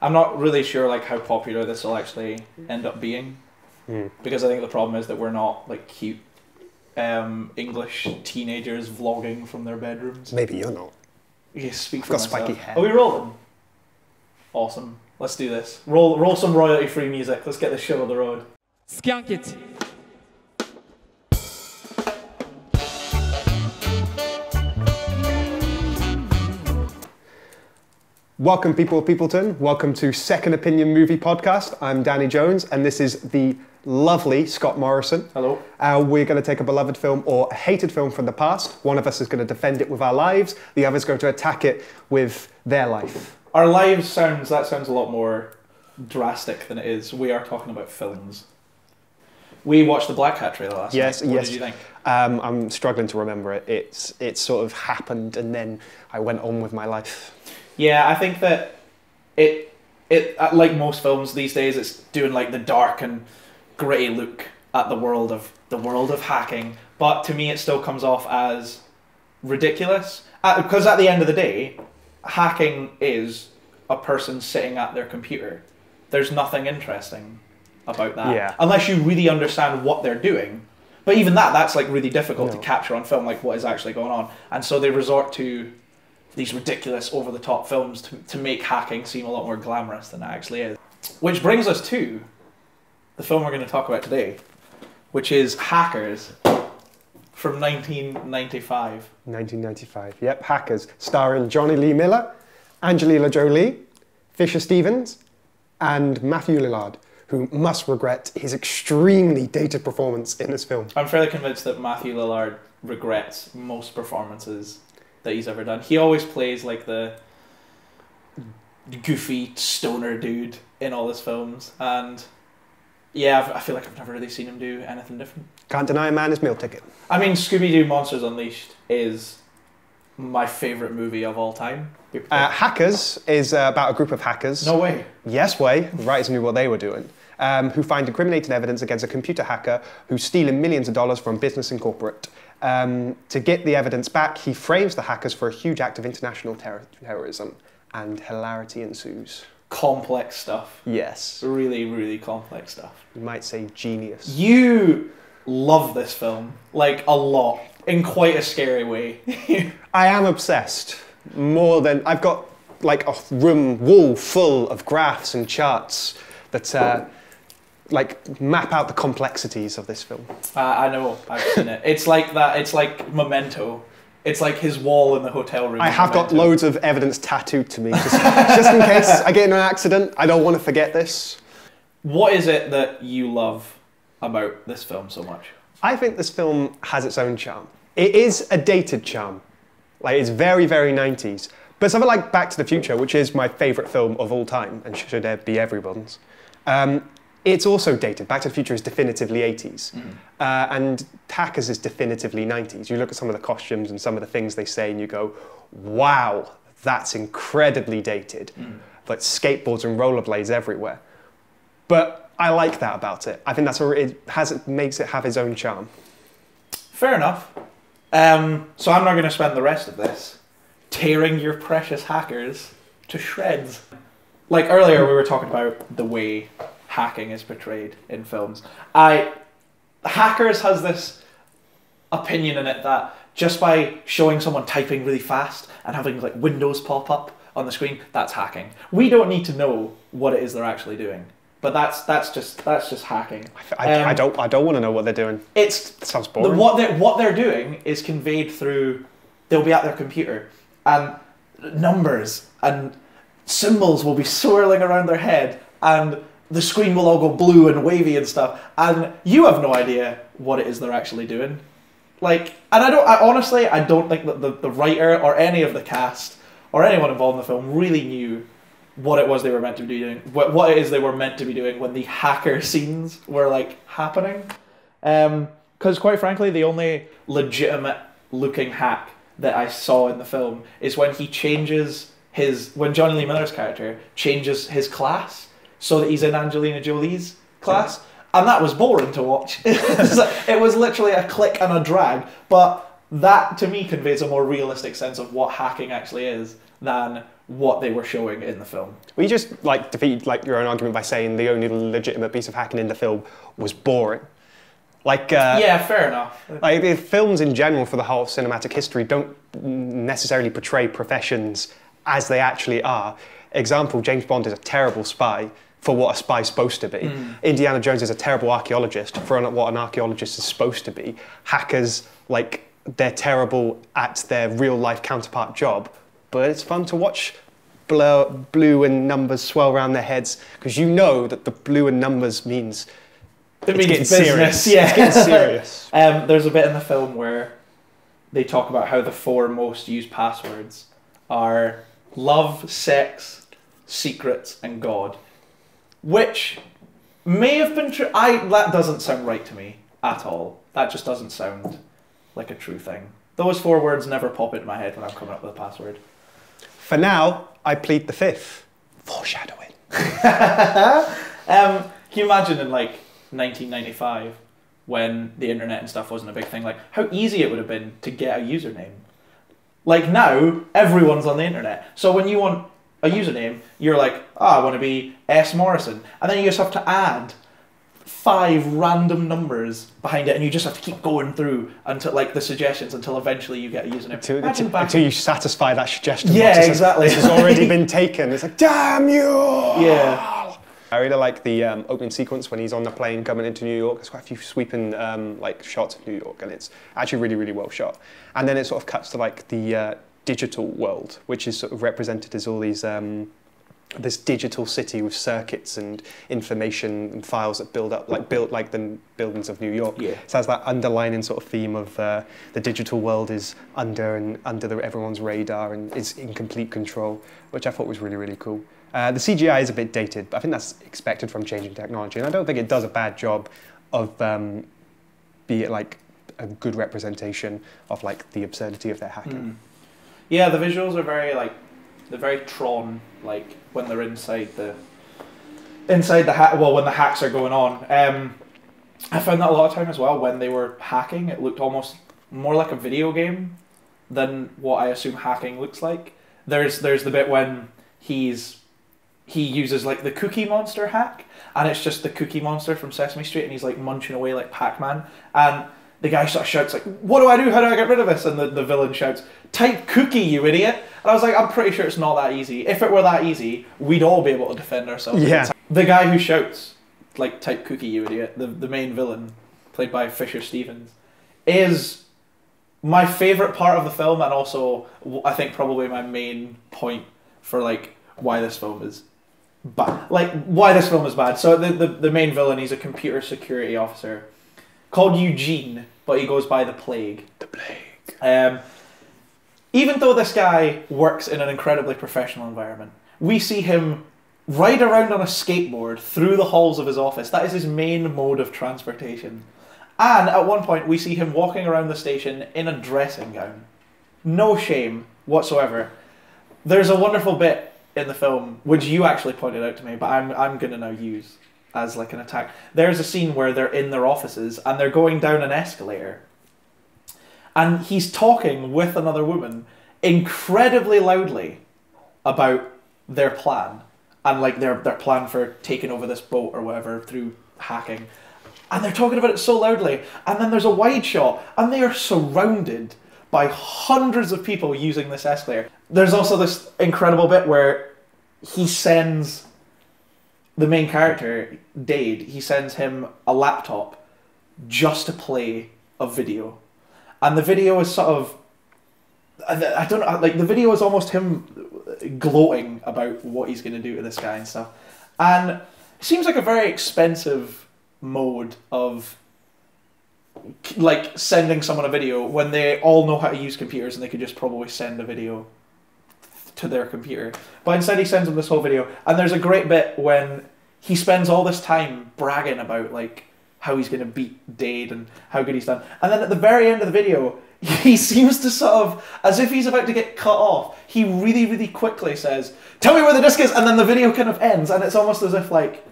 I'm not really sure like how popular this will actually end up being, because I think the problem is that we're not like cute English teenagers vlogging from their bedrooms. Maybe you're not. Yeah, speak I've for got myself. spiky hair. Are we rolling? Awesome. Let's do this. Roll some royalty-free music. Let's get this show on the road. Skank it. Welcome, people of Peopleton. Welcome to Second Opinion Movie Podcast. I'm Danny Jones, and this is the lovely Scott Morrison. Hello. We're going to take a beloved film or a hated film from the past. One of us is going to defend it with our lives. The other is going to attack it with their life. Our lives sounds a lot more drastic than it is. We are talking about films. We watched the Black Cat trailer last night. What did you think? I'm struggling to remember it. It sort of happened, and then I went on with my life. Yeah, I think that it like most films these days, it's doing like the dark and gritty look at the world of hacking. But to me, it still comes off as ridiculous because at the end of the day, hacking is a person sitting at their computer. There's nothing interesting about that, unless you really understand what they're doing. But even that's like really difficult to capture on film, like what is actually going on. And so they resort to these ridiculous over-the-top films to make hacking seem a lot more glamorous than it actually is. Which brings us to the film we're going to talk about today, which is Hackers from 1995. 1995, yep, Hackers, starring Johnny Lee Miller, Angelina Jolie, Fisher Stevens, and Matthew Lillard, who must regret his extremely dated performance in this film. I'm fairly convinced that Matthew Lillard regrets most performances that he's ever done. He always plays like the goofy stoner dude in all his films, and yeah, I feel like I've never really seen him do anything different. Can't deny a man his meal ticket. I mean, Scooby-Doo Monsters Unleashed is my favourite movie of all time. Hackers is about a group of hackers. No way. Yes way. The writers knew what they were doing. Who find incriminating evidence against a computer hacker who's stealing millions of dollars from business and corporate. To get the evidence back, he frames the hackers for a huge act of international terrorism, and hilarity ensues. Complex stuff. Yes. Really, really complex stuff. You might say genius. You love this film, like a lot, in quite a scary way. I am obsessed. More than... I've got like a wall full of graphs and charts that like map out the complexities of this film. I know, I've seen it. It's like that, it's like Memento. It's like his wall in the hotel room. I have got loads of evidence tattooed to me, just in case I get in an accident. I don't want to forget this. What is it that you love about this film so much? I think this film has its own charm. It is a dated charm. Like, it's very, very 90s. But something like Back to the Future, which is my favourite film of all time, and should be everyone's, it's also dated. Back to the Future is definitively 80s. And Hackers is definitively 90s. You look at some of the costumes and some of the things they say and you go, wow, that's incredibly dated. Like skateboards and rollerblades everywhere. But I like that about it. I think that's where it makes it have its own charm. Fair enough. So I'm not going to spend the rest of this tearing your precious hackers to shreds. Like earlier we were talking about the way hacking is portrayed in films. Hackers has this opinion in it that just by showing someone typing really fast and having like windows pop up on the screen, that's hacking. We don't need to know what it is they're actually doing, but that's just hacking. I don't want to know what they're doing. It sounds boring. What they're doing is conveyed through. They'll be at their computer and numbers and symbols will be swirling around their head and the screen will all go blue and wavy and stuff, and you have no idea what it is they're actually doing. Like, and honestly, I don't think that the writer or any of the cast or anyone involved in the film really knew what it was they were meant to be doing, what it is they were meant to be doing when the hacker scenes were like happening. Because quite frankly, the only legitimate looking hack that I saw in the film is when he changes when Johnny Lee Miller's character changes his class so that he's in Angelina Jolie's class, and that was boring to watch. It was literally a click and a drag, but that to me conveys a more realistic sense of what hacking actually is than what they were showing in the film. We just like defeated like your own argument by saying the only legitimate piece of hacking in the film was boring. Like yeah, fair enough. Like the films in general for the whole cinematic history don't necessarily portray professions as they actually are. Example: James Bond is a terrible spy for what a spy's supposed to be. Indiana Jones is a terrible archaeologist for what an archaeologist is supposed to be. Hackers, like, they're terrible at their real life counterpart job, but it's fun to watch blue and numbers swirl around their heads because you know that the blue and numbers means it means getting business. serious. Yeah, it's getting serious. There's a bit in the film where they talk about how the 4 most used passwords are love, sex, secrets, and God. Which may have been true. That doesn't sound right to me at all. That just doesn't sound like a true thing. Those 4 words never pop into my head when I'm coming up with a password. For now, I plead the 5th. Foreshadowing. Can you imagine in like 1995 when the internet and stuff wasn't a big thing, like how easy it would have been to get a username? Like now, everyone's on the internet. So when you want a username, you're like, I want to be S. Morrison. And then you just have to add 5 random numbers behind it, and you just have to keep going through until like the suggestions until eventually you get a username. Until you satisfy that suggestion. Yeah, exactly. This has already been taken. It's like, damn you! Yeah. I really like the opening sequence when he's on the plane coming into New York. There's quite a few sweeping like shots of New York, and it's actually really, really well shot. And then it sort of cuts to like the digital world, which is sort of represented as all these this digital city with circuits and information and files that build up like the buildings of New York. Yeah. So it has that underlining sort of theme of the digital world is under everyone's radar and is in complete control, which I thought was really, really cool. The CGI is a bit dated, but I think that's expected from changing technology, and I don't think it does a bad job of be it like a good representation of like the absurdity of their hacking. Yeah, the visuals are they're very Tron, like when they're inside the hack. Well, when the hacks are going on. I found that a lot of time as well when they were hacking, it looked almost more like a video game than what I assume hacking looks like. There's the bit when he uses like the Cookie Monster hack, and it's just the Cookie Monster from Sesame Street, and he's like munching away like Pac-Man, and the guy sort of shouts like, "What do I do? How do I get rid of this?" And the villain shouts, "Type cookie, you idiot!" And I was like, I'm pretty sure it's not that easy. If it were that easy, we'd all be able to defend ourselves. Yeah. The guy who shouts like, "Type cookie, you idiot," the main villain, played by Fisher Stevens, is my favourite part of the film, and also I think probably my main point for like why this film is bad. Like why this film is bad. So the main villain, he's a computer security officer called Eugene, but he goes by the Plague. The Plague. Even though this guy works in an incredibly professional environment, we see him ride around on a skateboard through the halls of his office. That is his main mode of transportation. And at one point, we see him walking around the station in a dressing gown. No shame whatsoever. There's a wonderful bit in the film, which you actually pointed out to me, but I'm going to now use as like an attack. There's a scene where they're in their offices and they're going down an escalator. And he's talking with another woman incredibly loudly about their plan. And like their plan for taking over this boat or whatever through hacking. And they're talking about it so loudly. And then there's a wide shot and they are surrounded by hundreds of people using this escalator. There's also this incredible bit where he sends the main character, Dade, he sends him a laptop just to play a video. And the video is sort of, I don't know, like the video is almost him gloating about what he's going to do to this guy and stuff. And it seems like a very expensive mode of like sending someone a video when they all know how to use computers and they could just probably send a video to their computer. But instead he sends them this whole video. And there's a great bit when he spends all this time bragging about like how he's going to beat Dade and how good he's done. And then at the very end of the video, he seems to sort of, as if he's about to get cut off, he really, really quickly says, "Tell me where the disc is," and then the video kind of ends, and it's almost as if like,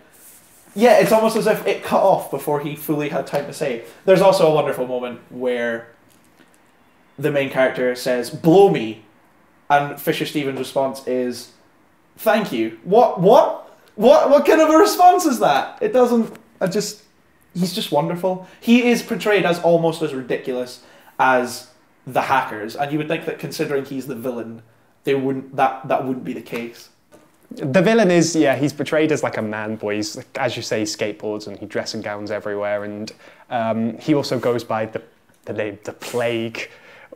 yeah, it's almost as if it cut off before he fully had time to say. There's also a wonderful moment where the main character says, "Blow me," and Fisher Stevens' response is, Thank you. What kind of a response is that? It doesn't. He's just wonderful. He is portrayed as almost as ridiculous as the hackers, and you would think that considering he's the villain, that wouldn't be the case. The villain is, he's portrayed as like a man boy. He's, as you say, skateboards and he dressing gowns everywhere, and he also goes by the name the Plague.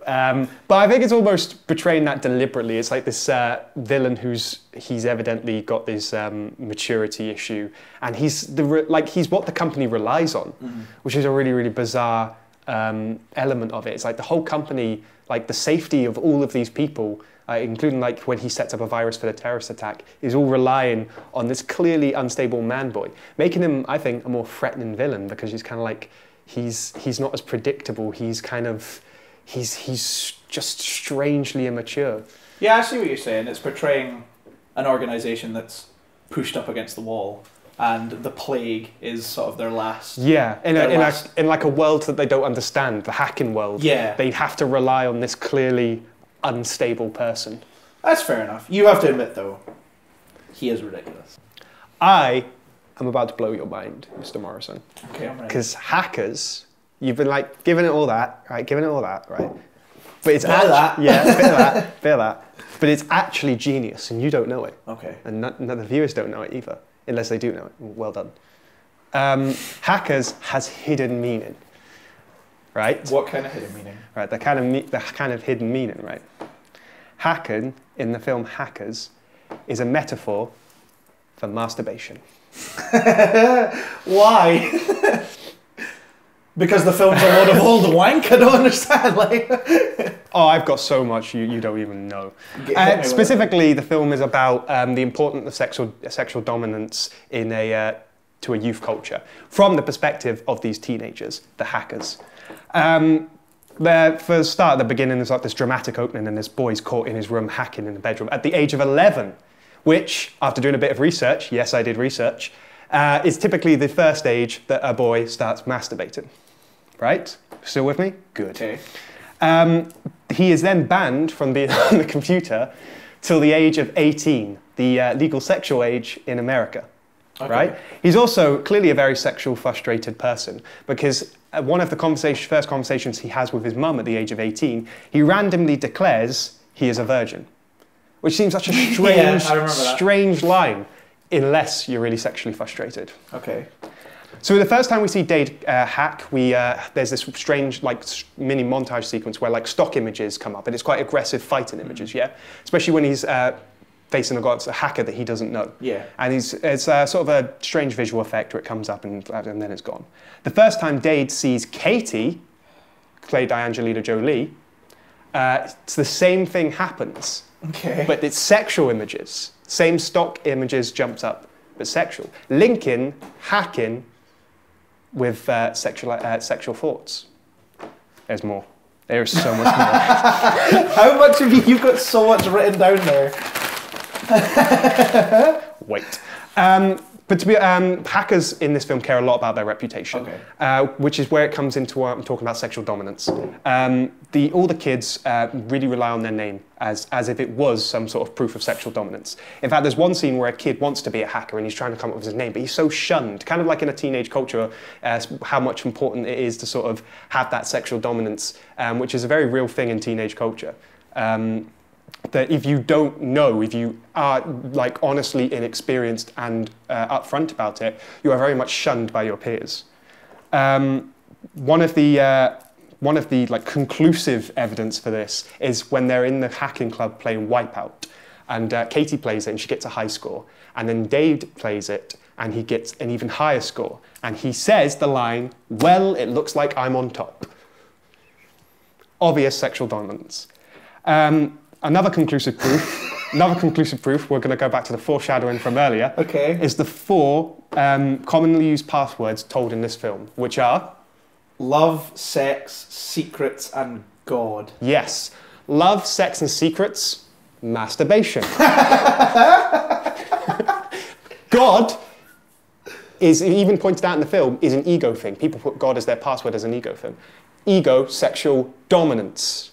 But I think it's almost portraying that deliberately. It's like this villain he's evidently got this maturity issue, and he's what the company relies on, which is a really, really bizarre element of it. It's like the whole company, like the safety of all of these people, including like when he sets up a virus for the terrorist attack, is all relying on this clearly unstable man boy, making him, I think, a more threatening villain because he's kind of like he's not as predictable. He's just strangely immature. Yeah, I see what you're saying. It's portraying an organisation that's pushed up against the wall, and the Plague is sort of their last. Yeah, in like a world that they don't understand, the hacking world. Yeah, they have to rely on this clearly unstable person. That's fair enough. You have to admit, though, he is ridiculous. I am about to blow your mind, Mr. Morrison. Okay, I'm ready. Because hackers, you've been like giving it all that, right? But it's bit of that. Yeah, bit of that. But it's actually genius, and you don't know it. Okay. And none of the viewers don't know it either, unless they do know it. Well done. Hackers has hidden meaning, right? What kind of hidden meaning? Right, the kind of hidden meaning, right? Hacking in the film Hackers is a metaphor for masturbation. Why? Because the film's a load of old wank? I don't understand. Oh, I've got so much you don't even know. Specifically, the film is about the importance of sexual dominance in to a youth culture from the perspective of these teenagers, the hackers. For a start, at the beginning, there's like this dramatic opening, and this boy's caught in his room hacking in the bedroom at the age of 11, which, after doing a bit of research, yes, I did research, is typically the first age that a boy starts masturbating. Right? Still with me? Good. Okay. He is then banned from being on the computer till the age of 18, the legal sexual age in America. Okay. Right? He's also clearly a very sexual, frustrated person because one of the first conversations he has with his mum at the age of 18, he randomly declares he is a virgin, which seems such a strange line, unless you're really sexually frustrated. Okay. So the first time we see Dade hack, there's this strange mini montage sequence where stock images come up, and it's quite aggressive fighting images, yeah? Especially when he's facing a hacker that he doesn't know. Yeah. And it's sort of a strange visual effect where it comes up and then it's gone. The first time Dade sees Katie, played by Angelina Jolie, it's the same thing happens. Okay. But it's sexual images. Same stock images jumps up, but sexual. Linking hacking with sexual thoughts. There's more. There is so much more. How much of you've got so much written down there? Wait. But to be hackers in this film care a lot about their reputation, which is where it comes into what I'm talking about sexual dominance. All the kids really rely on their name as if it was some sort of proof of sexual dominance. In fact, there's one scene where a kid wants to be a hacker and he's trying to come up with his name, but he's so shunned, kind of like in a teenage culture, how much important it is to sort of have that sexual dominance, which is a very real thing in teenage culture. That if you don't know, if you are honestly inexperienced and upfront about it, you are very much shunned by your peers. One of the conclusive evidence for this is when they're in the hacking club playing Wipeout, and Katie plays it and she gets a high score, and then Dade plays it and he gets an even higher score, and he says the line, "Well, it looks like I'm on top." Obvious sexual dominance. Another conclusive proof, we're going to go back to the foreshadowing from earlier, is the 4 commonly used passwords told in this film, which are? Love, sex, secrets, and God. Yes. Love, sex, and secrets, masturbation. God is, even pointed out in the film, is an ego thing. People put God as their password as an ego thing. Ego, sexual dominance.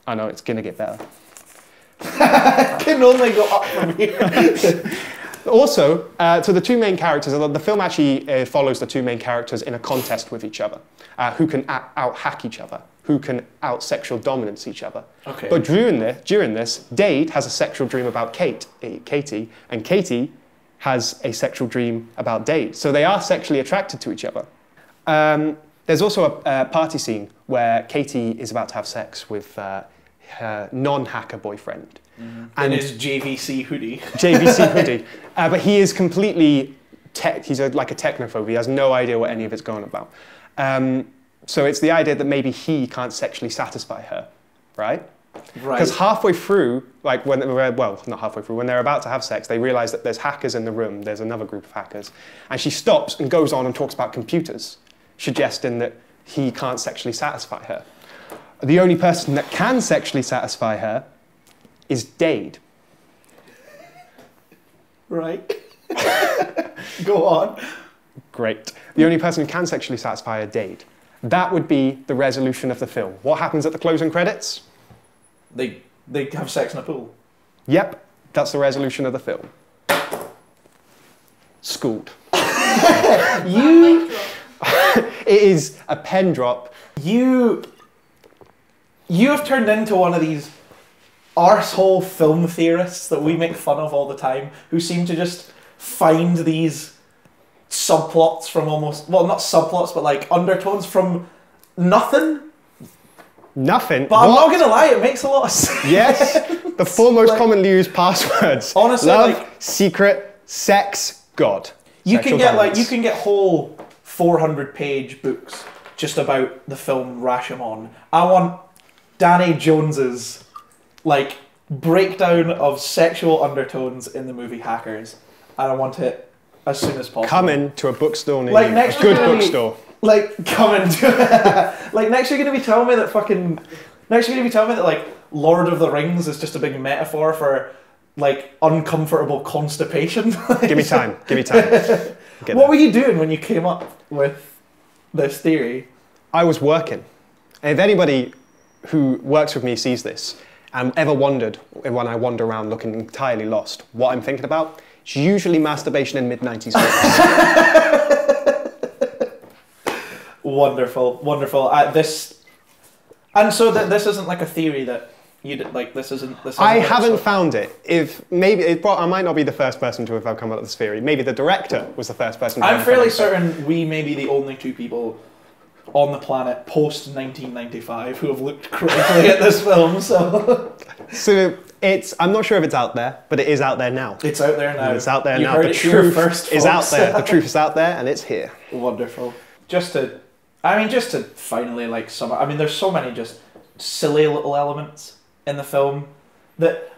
I know, it's going to get better. Can only go up from here. Also, so the two main characters, the film actually follows the two main characters in a contest with each other, who can out-hack each other, who can out-sexual dominance each other. Okay. But during this, Dade has a sexual dream about Katie, and Katie has a sexual dream about Dade. So they are sexually attracted to each other. There's also a party scene where Katie is about to have sex with her non-hacker boyfriend. Mm-hmm. And his JVC hoodie. JVC hoodie. But he is completely, he's like a technophobe. He has no idea what any of it's going about. So it's the idea that maybe he can't sexually satisfy her, right? Right. Because halfway through, like when not halfway through, when they're about to have sex, they realize that there's hackers in the room, there's another group of hackers. And she stops and goes on and talks about computers, suggesting that he can't sexually satisfy her. The only person that can sexually satisfy her is Dade. Right. Go on. Great. The only person who can sexually satisfy her, Dade. That would be the resolution of the film. What happens at the closing credits? They have sex in a pool. Yep, that's the resolution of the film. Schooled. You... It is a pen drop. You have turned into one of these arsehole film theorists that we make fun of all the time, who seem to just find these subplots from almost, well, not subplots, but like undertones from nothing. Nothing? But I'm not going to lie, it makes a lot of sense. Yes, the four most commonly used passwords. Honestly, love, like, secret, sex, God. You Sexual can get dominance. like, you can get whole 400-page books just about the film Rashomon. I want Danny Jones's like breakdown of sexual undertones in the movie Hackers, and I want it as soon as possible. Coming to a bookstore near Like you. next A good year gonna be- bookstore. Like coming to like next you're gonna be telling me that like Lord of the Rings is just a big metaphor for like uncomfortable constipation. Give me time. Give me time. What were you doing when you came up with this theory? I was working. And if anybody who works with me sees this and ever wondered, when I wander around looking entirely lost, what I'm thinking about, it's usually masturbation in mid-90s films. Wonderful, wonderful. This isn't like a theory that you did, like. This isn't. I haven't found it. I might not be the first person to have come up with this theory. Maybe the director was the first person. I'm fairly certain we may be the only two people on the planet post 1995 who have looked critically at this film. So I'm not sure if it's out there, but it is out there now. It's out there now. It's out there you now. Heard the it here truth first, is out folks. there. The truth is out there, and it's here. Wonderful. Just to finally like sum up. I mean, there's so many just silly little elements in the film that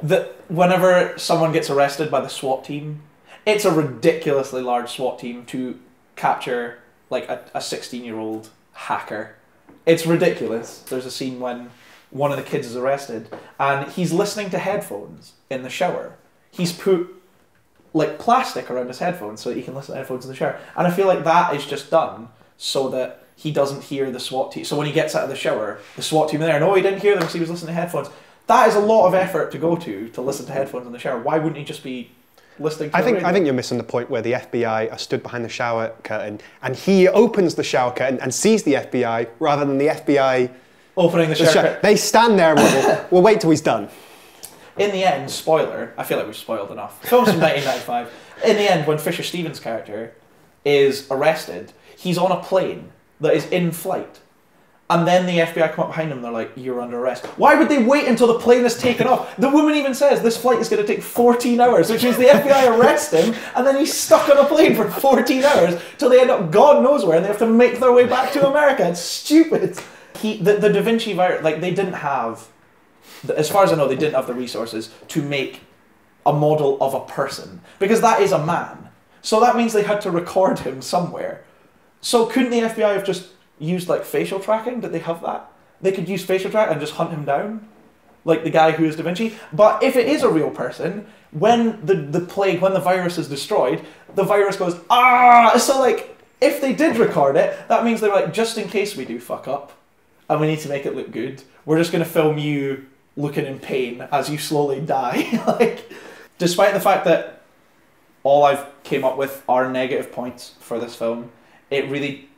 whenever someone gets arrested by the SWAT team, it's a ridiculously large SWAT team to capture like a 16-year-old hacker. It's ridiculous. There's a scene when one of the kids is arrested and he's listening to headphones in the shower. He's put like plastic around his headphones so that he can listen to headphones in the shower. And I feel like that is just done so that he doesn't hear the SWAT team. So when he gets out of the shower, the SWAT team are there, no, he didn't hear them because he was listening to headphones. That is a lot of effort to go to listen to headphones in the shower. Why wouldn't he just be listening to I think you're missing the point where the FBI are stood behind the shower curtain and he opens the shower curtain and sees the FBI rather than the FBI opening the shower curtain. They stand there and we'll wait till he's done. In the end, spoiler, I feel like we've spoiled enough. Film's from 1995. In the end, when Fisher Stevens' character is arrested, he's on a plane that is in flight. And then the FBI come up behind him and they're like, you're under arrest. Why would they wait until the plane is taken off? The woman even says this flight is going to take 14 hours, which means the FBI arrest him and then he's stuck on a plane for 14 hours till they end up God knows where and they have to make their way back to America. It's stupid. The Da Vinci virus, like they didn't have, as far as I know, they didn't have the resources to make a model of a person because that is a man. So that means they had to record him somewhere. So couldn't the FBI have just used like facial tracking? Did they have that? They could use facial tracking and just hunt him down, like the guy who is Da Vinci. But if it is a real person, when the plague, when the virus is destroyed, the virus goes So like, if they did record it, that means they're like, just in case we do fuck up, and we need to make it look good, we're just going to film you looking in pain as you slowly die. Like, despite the fact that all I've came up with are negative points for this film, it really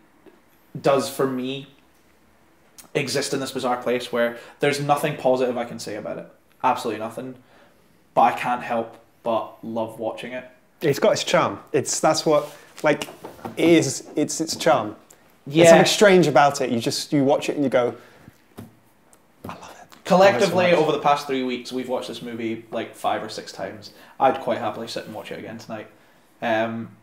does, for me, exist in this bizarre place where there's nothing positive I can say about it. Absolutely nothing. But I can't help but love watching it. It's got its charm. That's what, like, it's its charm. Yeah. There's something strange about it. You watch it and you go, I love it. Collectively, I love it so much. over the past 3 weeks, we've watched this movie like 5 or 6 times. I'd quite happily sit and watch it again tonight,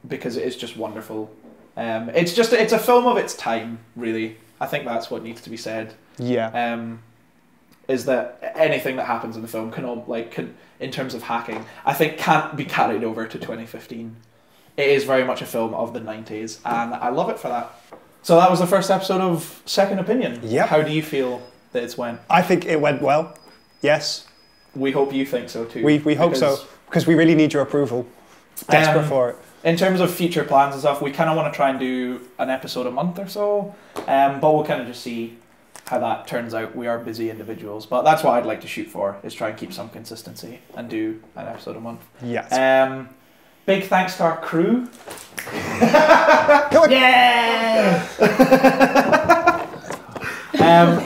because it is just wonderful. It's a film of its time, really. I think that's what needs to be said. Yeah. Is that anything that happens in the film can in terms of hacking, I think can't be carried over to 2015. It is very much a film of the 90s, and I love it for that. So that was the first episode of Second Opinion. Yeah. How do you feel that it's went? I think it went well. Yes. We hope you think so too. We hope so, because we really need your approval. Desperate for it. In terms of future plans and stuff, we kind of want to try and do an episode a month or so, but we'll kind of just see how that turns out. We are busy individuals, but that's what I'd like to shoot for, is try and keep some consistency and do an episode a month. Yes. Big thanks to our crew. Yeah!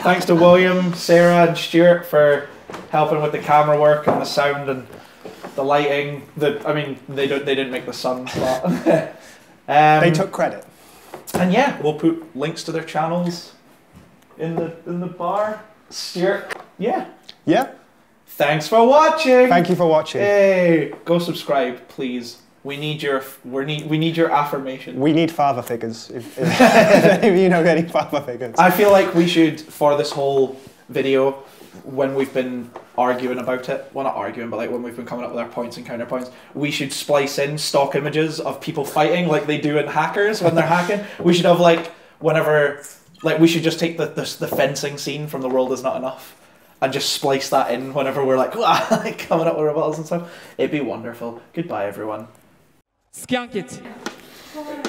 Thanks to William, Sarah and Stuart for helping with the camera work and the sound and the lighting. They didn't make the sun, but they took credit. And yeah, we'll put links to their channels in the bar. Stuart, yeah. Yeah. Thanks for watching. Thank you for watching. Hey, go subscribe, please. We need your affirmation. We need father figures. If any of you know any father figures. I feel like we should, for this whole video, when we've been arguing about it, well, not arguing, but like when we've been coming up with our points and counterpoints, we should splice in stock images of people fighting like they do in Hackers when they're hacking. We should have we should just take the fencing scene from The World Is Not Enough and just splice that in whenever we're like coming up with rebuttals and stuff. It'd be wonderful. Goodbye, everyone. Skunk it.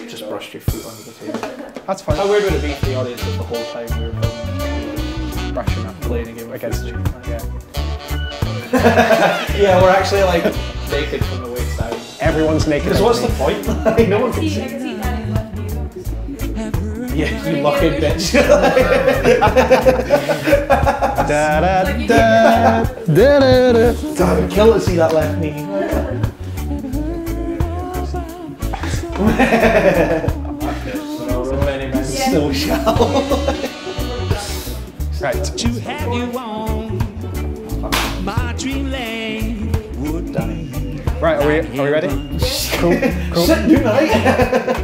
Just brushed your foot under the table. That's fine. How weird would it be for the audience if the whole time we were brushing up, playing a game against you? Yeah. Yeah, we're actually like naked from the waist down. Everyone's naked. Because what's the point? Like, no one can see. Yeah, you lucky bitch. Da da da da da. Damn, kill to see that left knee. Still shall. Right. To have you on my dreamland would die. Right, are we ready? Cool. Sit, do night.